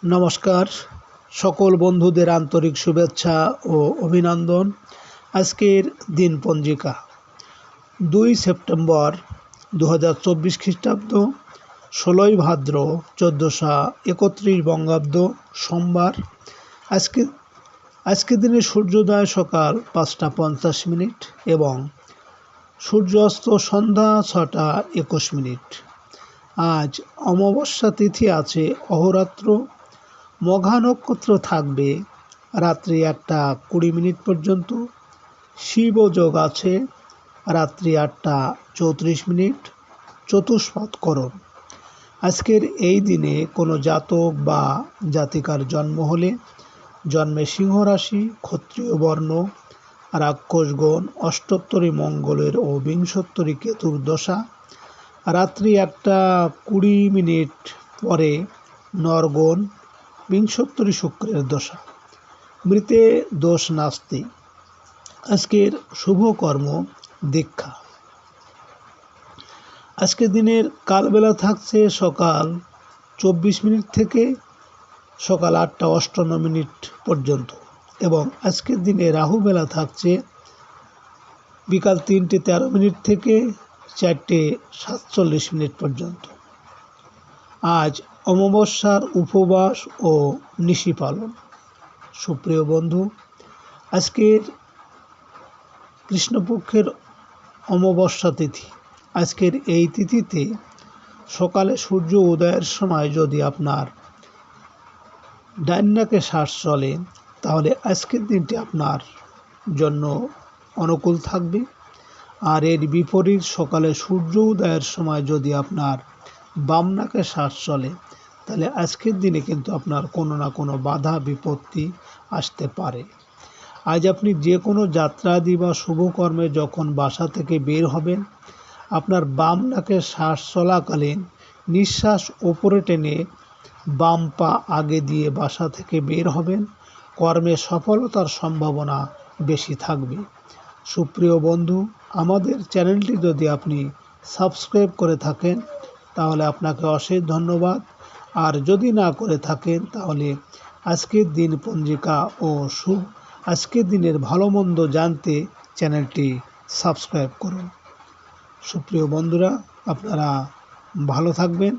নমস্কার, সকল বন্ধুদের আন্তরিক শুভেচ্ছা ও অভিনন্দন। আজকের দিন পঞ্জিকা 2 সেপ্টেম্বর 2024 খ্রিস্টাব্দ, 16ই ভাদ্র 1431 বঙ্গাব্দ, সোমবার। আজকে দিনে সূর্যোদয় সকাল 5টা 50 মিনিট এবং সূর্যাস্ত সন্ধ্যা 6টা 21 মিনিট। আজ অমাবস্যা তিথি আছে অহোরাত্র। মঘা নক্ষত্র থাকবে রাত্রি 1টা 20 মিনিট পর্যন্ত। শিব যোগ আছে রাত্রি 8টা 34 মিনিট। চতুষ্পাদ করণ। আজকের এই দিনে কোনো জাতক বা জাতিকার জন্ম হলে জন্মে সিংহ রাশি, ক্ষত্রিয় বর্ণ, রাক্ষসগণ, অষ্টোত্তরী মঙ্গলের ও বিংশোত্তরী কেতুর দশা, রাত্রি 1টা 20 মিনিট পরে নরগণ, বিংশোত্তরী শুক্রের দশা। মৃতে দোষ নাস্তি। আজকের শুভ কর্ম দীক্ষা। আজকের দিনের কালবেলা থাকছে সকাল 24 মিনিট থেকে সকাল 8টা 58 মিনিট পর্যন্ত এবং আজকের দিনে রাহুবেলা থাকছে বিকাল 3টে 13 মিনিট থেকে 4টে 47 মিনিট পর্যন্ত। আজ অমাবস্যার উপবাস ও নিশি পালন। সুপ্রিয় বন্ধু, আজকের কৃষ্ণপক্ষের অমাবস্যা তিথি। আজকের এই তিথিতে সকালে সূর্য উদয়ের সময় যদি আপনার ডান নাকে শ্বাস চলে তাহলে আজকের দিনটি আপনার জন্য অনুকূল থাকবে। আর এর বিপরীত সকালে সূর্য উদয়ের সময় যদি আপনার বাম নাকে শ্বাস চলে তাহলে আজকের দিনে কিন্তু আপনার কোনো না কোনো বাধা বিপত্তি আসতে পারে। আজ আপনি যে কোনো যাত্রাদি বা শুভকর্মে যখন বাসা থেকে বের হবেন, আপনার বাম নাকে শ্বাস চলাকালীন নিঃশ্বাস ওপরে টেনে বাম পা আগে দিয়ে বাসা থেকে বের হবেন। কর্মে সফলতার সম্ভাবনা বেশি থাকবে। সুপ্রিয় বন্ধু, আমাদের চ্যানেলটি যদি আপনি সাবস্ক্রাইব করে থাকেন তাহলে আপনাকে অশেষ ধন্যবাদ। আর যদি না করে থাকেন তাহলে আজকের দিন পঞ্জিকা ও আজকের দিনের ভালো মন্দ জানতে চ্যানেলটি সাবস্ক্রাইব করুন। সুপ্রিয় বন্ধুরা, আপনারা ভালো থাকবেন।